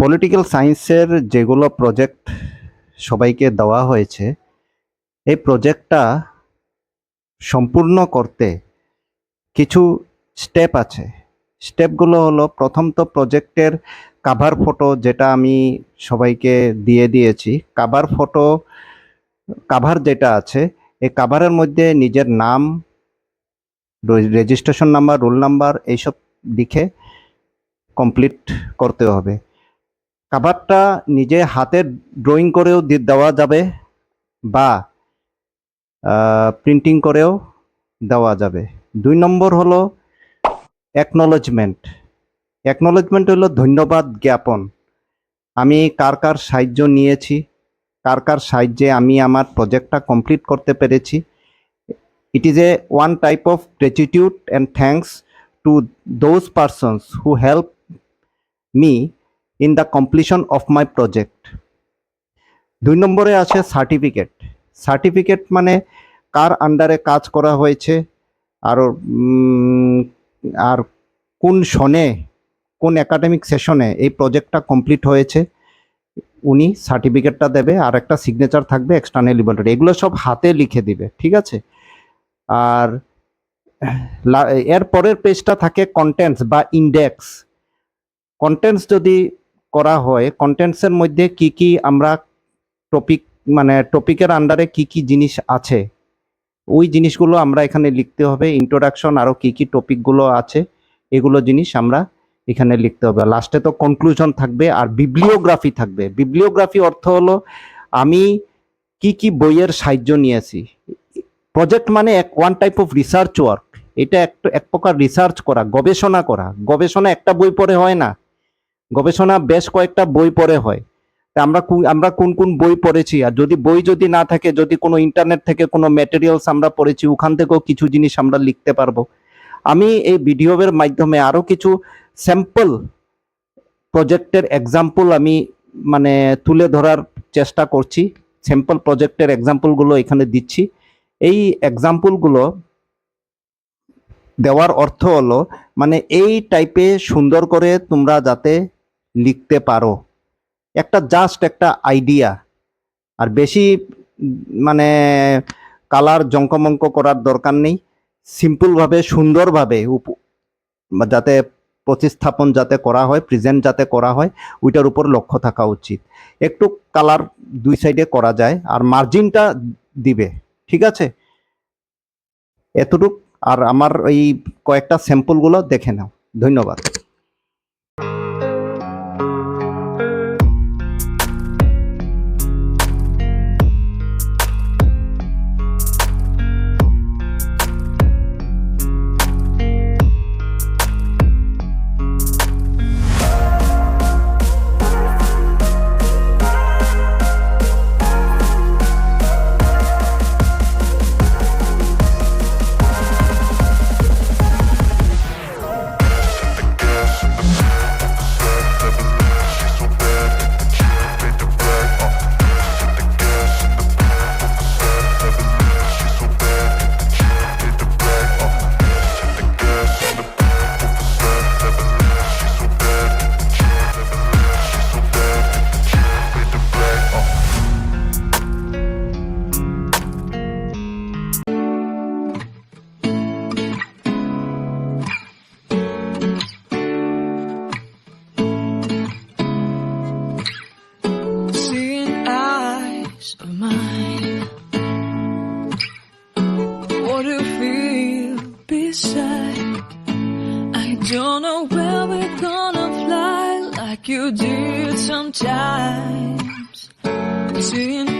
Political সায়েন্সের যেগুলো project সবাইকে দেওয়া হয়েছে, এই প্রজেক্টটা সম্পূর্ণ করতে কিছু স্টেপ আছে। স্টেপগুলো হলো, প্রথম তো প্রজেক্টের কাভার ফটো, যেটা আমি সবাইকে দিয়ে দিয়েছি। কাভার যেটা আছে, এই কাভারের মধ্যে নিজের নাম, রেজিস্ট্রেশন নাম্বার, রোল নাম্বার এইসব লিখে কমপ্লিট করতে হবে। কাভারটা নিজে হাতে ড্রয়িং করেও দেওয়া যাবে বা প্রিন্টিং করেও দেওয়া যাবে। 2 নম্বর হলো অ্যাকনোলেজমেন্ট হলো ধন্যবাদ জ্ঞাপন। আমি কার কার সাহায্য নিয়েছি, কার কার সাহায্যে আমি আমার প্রজেক্টটা কমপ্লিট করতে পেরেছি। It is a one type of gratitude and thanks to those persons who help me in the completion of my project. 2 নম্বরে আছে সার্টিফিকেট মানে কার আন্ডারে কাজ করা হয়েছে, আর কোন সনে, কোন একাডেমিক সেশনে এই প্রজেক্টটা কমপ্লিট হয়েছে, উনি সার্টিফিকেটটা দেবে, আর একটা সিগনেচার থাকবে এক্সটার্নাল ল্যাবরেটরি। এগুলো সব হাতে লিখে দিবে, ঠিক আছে। আর এর পরের পেজটা থাকে কন্টেন্টস বা ইন্ডেক্স। কন্টেন্টস যদি করা হয়, কন্টেন্টসের মধ্যে কি কি আমরা টপিকের আন্ডারে কি কি জিনিস আছে, ওই জিনিসগুলো আমরা এখানে লিখতে হবে। ইন্ট্রোডাকশন, আরও কি কি টপিকগুলো আছে, এগুলো জিনিস আমরা এখানে লিখতে হবে। লাস্টে তো কনক্লুশন থাকবে, আর বিবলিওগ্রাফি থাকবে। বিবলিওগ্রাফি অর্থ হলো আমি কি কি বইয়ের সাহায্য নিয়েছি। প্রজেক্ট মানে one type of research work. এটা এক প্রকার রিসার্চ করা, গবেষণা করা। গবেষণা একটা বই পড়ে হয় না, গবেষণা বেশ কয়েকটা বই পড়ে হয়। তা আমরা কোন কোন বই পড়েছি, আর যদি বই না থাকে, যদি কোনো ইন্টারনেট থেকে কোনো ম্যাটেরিয়ালস আমরা পড়েছি, ওখান থেকেও কিছু জিনিস আমরা লিখতে পারবো। আমি এই ভিডিওর মাধ্যমে আরও কিছু স্যাম্পল প্রজেক্টের এক্সাম্পল আমি তুলে ধরার চেষ্টা করছি। স্যাম্পল প্রজেক্টের এক্সাম্পলগুলো এখানে দিচ্ছি। এই এক্সাম্পলগুলো দেওয়ার অর্থ হলো এই টাইপে সুন্দর করে তোমরা যাতে লিখতে পারো, জাস্ট একটা আইডিয়া। আর বেশি কালার জঙ্কমঙ্ক করার দরকার নেই। সিম্পলভাবে, সুন্দরভাবে যাতে প্রতিস্থাপন যাতে করা হয়, প্রেজেন্ট যাতে করা হয়, ওইটার উপর লক্ষ্য থাকা উচিত। একটু কালার 2 সাইডে করা যায়, আর মার্জিনটা দিবে, ঠিক আছে। এতটুক। আর আমার এই কয়েকটা স্যাম্পলগুলো দেখে নাও। ধন্যবাদ। Of mine, what do you feel beside? I don't know where we're gonna fly like you did sometimes. Seeing